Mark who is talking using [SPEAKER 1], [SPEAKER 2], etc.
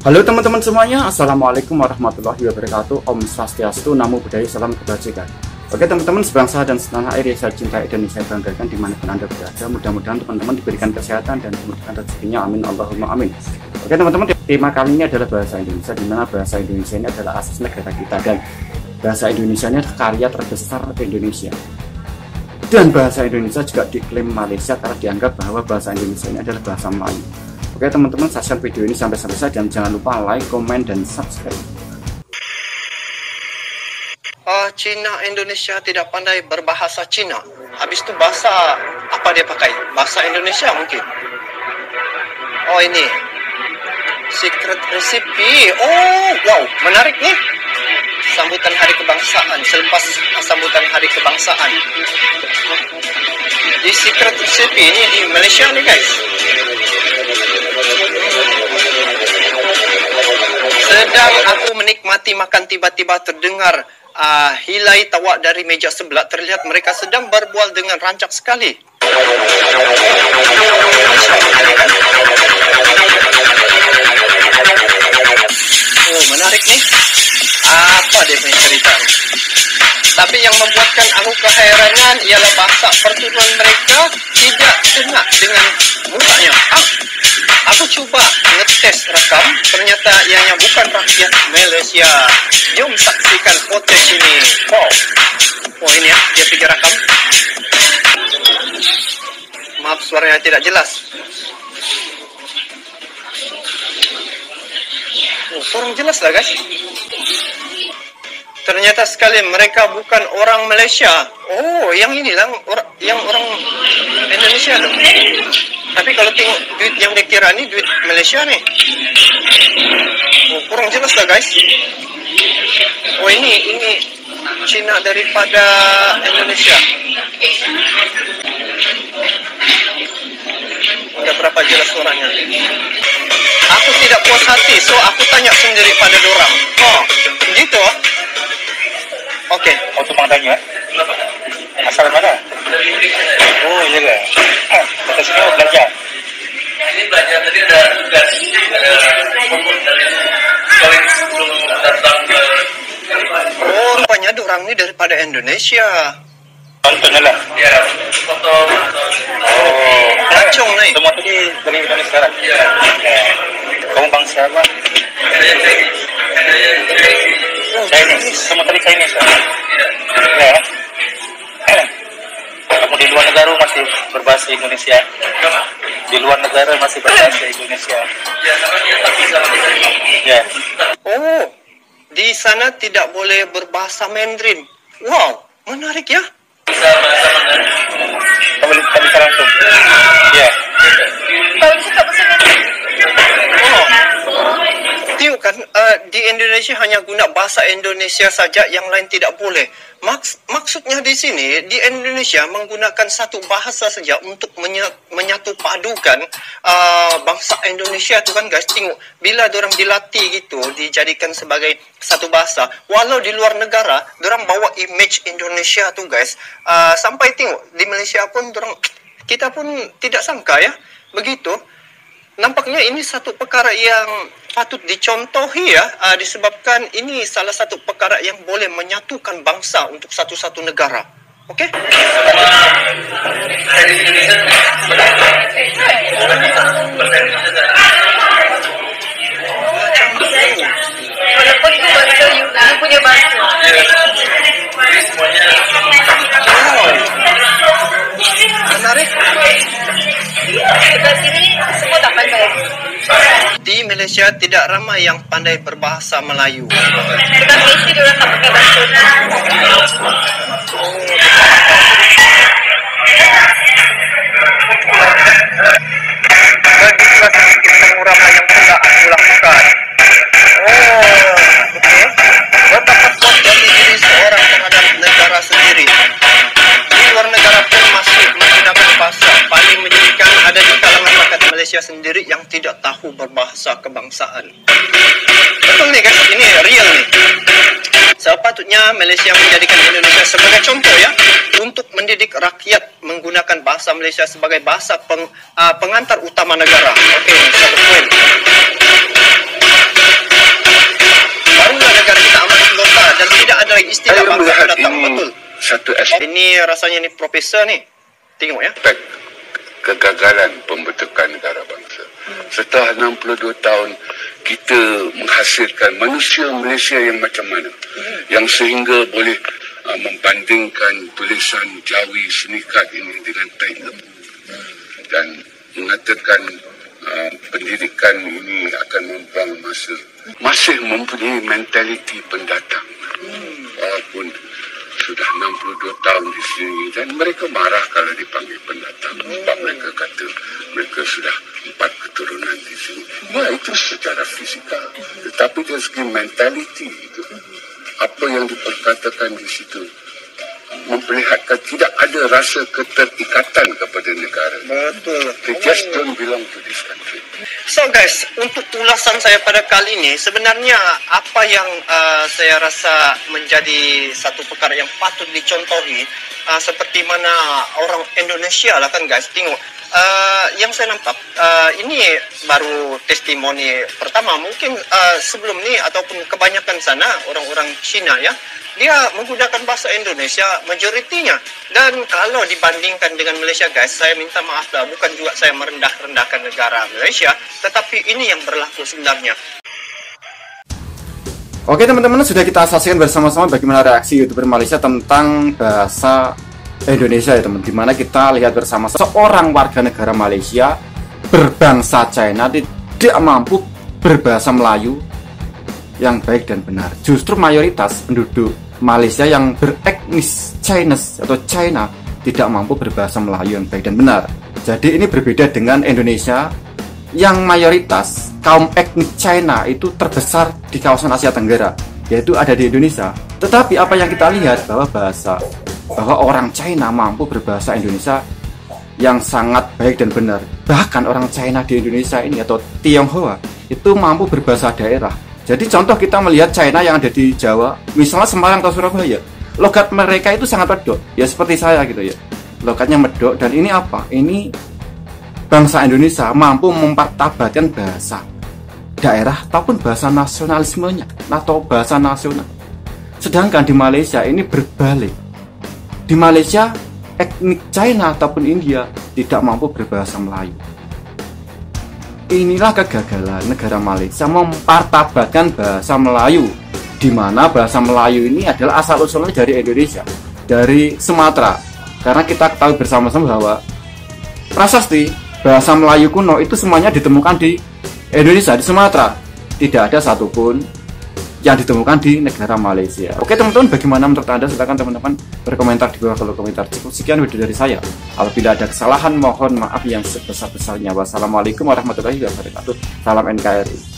[SPEAKER 1] Halo teman-teman semuanya, Assalamualaikum warahmatullahi wabarakatuh. Om Swastiastu, Namo Buddhaya, Salam Kebajikan. Oke teman-teman sebangsa dan setanah air yang saya cintai dan saya banggakan dimanapun Anda berada. Mudah-mudahan teman-teman diberikan kesehatan dan dimudahkan rezekinya, amin Allahumma amin. Oke teman-teman, tema kali ini adalah bahasa Indonesia, di mana bahasa Indonesia ini adalah asas negara kita dan bahasa Indonesia ini adalah karya terbesar Indonesia. Dan bahasa Indonesia juga diklaim Malaysia karena dianggap bahwa bahasa Indonesia ini adalah bahasa Melayu. Oke teman-teman, saksikan video ini sampai selesai dan jangan lupa like, komen, dan subscribe.
[SPEAKER 2] Cina Indonesia tidak pandai berbahasa Cina. Habis itu bahasa apa dia pakai? Bahasa Indonesia mungkin. Oh ini secret recipe. Oh wow, menarik nih. Sambutan Hari Kebangsaan. Selepas sambutan Hari Kebangsaan, di secret recipe ini di Malaysia nih guys. Sedang aku menikmati makan, tiba-tiba terdengar hilai tawa dari meja sebelah. Terlihat mereka sedang berbual dengan rancak sekali. Oh, menarik nih. Apa dia punya cerita? Tapi yang membuatkan aku keheranan ialah bahasa pertuturan mereka tidak kena dengan mukanya. Aku coba ngetes rekam, ternyata ianya bukan rakyat Malaysia. Jom saksikan footage ini. Oh ini ya, dia pergi rekam. Maaf suaranya tidak jelas. Oh, kurang jelas lah guys. Ternyata sekali mereka bukan orang Malaysia. Oh, yang ini lah, yang orang Indonesia dong. Tapi kalau tengok duit yang dikira ni duit Malaysia nih. Oh, kurang jelas lah guys. Oh ini Cina daripada Indonesia. Udah berapa jelas suaranya? Aku tidak puas hati, so aku tanya sendiri pada dorang. Oh, gitu. Oke.
[SPEAKER 3] Untuk mangtanya. Asal mana? Oh, iya kan. Kita semua belajar.
[SPEAKER 4] Ini belajar tadi ada tugas, ada homework dari sekali sebelum datang ke.
[SPEAKER 2] Oh, rupanya dorang ini daripada Indonesia.
[SPEAKER 3] Contohnya lah.
[SPEAKER 4] Ya, foto.
[SPEAKER 3] Oh,
[SPEAKER 2] Lancung nih.
[SPEAKER 3] semua tadi dari Indonesia sekarang.
[SPEAKER 4] Ya.
[SPEAKER 3] Kamu bangsa apa? Chinese. Semua tadi Chinese. Ya. Kamu di luar negara masih berbahasa Indonesia. Di luar negara masih berbahasa Indonesia.
[SPEAKER 4] Ya, sama dia tak bisa
[SPEAKER 3] Ya.
[SPEAKER 2] Oh, di sana tidak boleh berbahasa Mandarin. Wow, menarik ya.
[SPEAKER 4] bisa bahasa Mandarin.
[SPEAKER 3] Kamu bisa langsung. Ya.
[SPEAKER 2] Oh, tengok kan, di Indonesia hanya guna bahasa Indonesia saja, yang lain tidak boleh. Maksudnya di sini, di Indonesia menggunakan satu bahasa saja untuk menyatu padukan bangsa Indonesia tu kan guys. Tengok, bila dorang dilatih gitu, dijadikan sebagai satu bahasa, walau di luar negara, dorang bawa image Indonesia tu guys. Sampai tengok, di Malaysia pun dorang, kita pun tidak sangka ya, begitu. Nampaknya ini satu perkara yang patut dicontohi ya, disebabkan ini salah satu perkara yang boleh menyatukan bangsa untuk satu-satu negara. Okey?
[SPEAKER 5] Walaupun itu bahasa you punya bahasa.
[SPEAKER 2] Menarik.
[SPEAKER 5] Sebelah sini semua tak pandai.
[SPEAKER 2] Di Malaysia tidak ramai yang pandai berbahasa Melayu.
[SPEAKER 5] Sebab mesti dia orang tak pakai bahasa.
[SPEAKER 2] Begitulah sedikit pengurapan yang sudah aku lakukan. Oh, okey. Betapa puas jati diri seorang terhadap negara sendiri. Di luar negara pun masih menggunakan bahasa. Paling menyedihkan ada di kalangan rakyat Malaysia sendiri yang tidak tahu berbahasa kebangsaan. Betul nih guys, ini real nih. Sepatutnya Malaysia menjadikan Indonesia sebagai contoh ya, untuk mendidik rakyat menggunakan bahasa Malaysia sebagai bahasa pengantar utama negara. Okey, satu poin. mengenai istilah
[SPEAKER 6] Saya
[SPEAKER 2] bangsa
[SPEAKER 6] melihat
[SPEAKER 2] pendatang,
[SPEAKER 6] ini
[SPEAKER 2] betul.
[SPEAKER 6] satu aspek
[SPEAKER 2] Ini rasanya nih profesor nih. Tengok ya.
[SPEAKER 6] kegagalan pembentukan negara bangsa. Setelah 62 tahun, kita menghasilkan manusia Malaysia yang macam mana? Yang sehingga boleh membandingkan tulisan Jawi Senikat ini dengan Tai Lembu. Dan mengatakan pendidikan ini akan membuang masa. Masih mempunyai mentaliti pendatang. Walaupun sudah 62 tahun di sini dan mereka marah kalau dipanggil pendatang. Sebab mereka kata mereka sudah 4 keturunan di sini. Ya, itu secara fizikal. Tetapi dari segi mentaliti itu, apa yang diperkatakan di situ memperlihatkan tidak ada rasa keterikatan kepada negara.
[SPEAKER 2] Betul.
[SPEAKER 6] They just don't belong to this country.
[SPEAKER 2] So guys, untuk ulasan saya pada kali ini, sebenarnya apa yang saya rasa menjadi satu perkara yang patut dicontohi, seperti mana orang Indonesia lah kan guys, tengok. Yang saya nampak, ini baru testimoni pertama. Mungkin sebelum ni ataupun kebanyakan sana orang-orang Cina ya, dia menggunakan bahasa Indonesia majoritinya. Dan kalau dibandingkan dengan Malaysia guys, saya minta maaf lah, bukan juga saya merendah-rendahkan negara Malaysia, tetapi ini yang berlaku sebenarnya.
[SPEAKER 1] Oke teman-teman, sudah kita saksikan bersama-sama bagaimana reaksi YouTuber Malaysia tentang bahasa Indonesia ya teman. Dimana kita lihat bersama seorang warga negara Malaysia berbangsa China tidak mampu berbahasa Melayu yang baik dan benar. Justru mayoritas penduduk Malaysia yang beretnis Chinese atau China tidak mampu berbahasa Melayu yang baik dan benar. Jadi ini berbeda dengan Indonesia yang mayoritas kaum etnik China itu terbesar di kawasan Asia Tenggara, yaitu ada di Indonesia. Tetapi apa yang kita lihat bahwa orang China mampu berbahasa Indonesia yang sangat baik dan benar. Bahkan orang China di Indonesia ini atau Tionghoa itu mampu berbahasa daerah. Jadi contoh kita melihat China yang ada di Jawa, misalnya Semarang atau Surabaya, logat mereka itu sangat medok, ya seperti saya gitu ya. Logatnya medok, dan ini apa? Ini bangsa Indonesia mampu mempertabatkan bahasa daerah ataupun bahasa nasionalismenya atau bahasa nasional. Sedangkan di Malaysia ini berbalik. Di Malaysia, etnik China ataupun India tidak mampu berbahasa Melayu. Inilah kegagalan negara Malaysia mempertabatkan bahasa Melayu, di mana bahasa Melayu ini adalah asal-usulnya dari Indonesia, dari Sumatera. Karena kita ketahui bersama-sama bahwa prasasti bahasa Melayu kuno itu semuanya ditemukan di Indonesia, di Sumatera. Tidak ada satupun yang ditemukan di negara Malaysia. Oke teman-teman, bagaimana menurut Anda? Silakan teman-teman berkomentar di bawah kolom komentar. Cukup sekian video dari saya. Apabila ada kesalahan, mohon maaf yang sebesar-besarnya. Wassalamualaikum warahmatullahi wabarakatuh. Salam NKRI.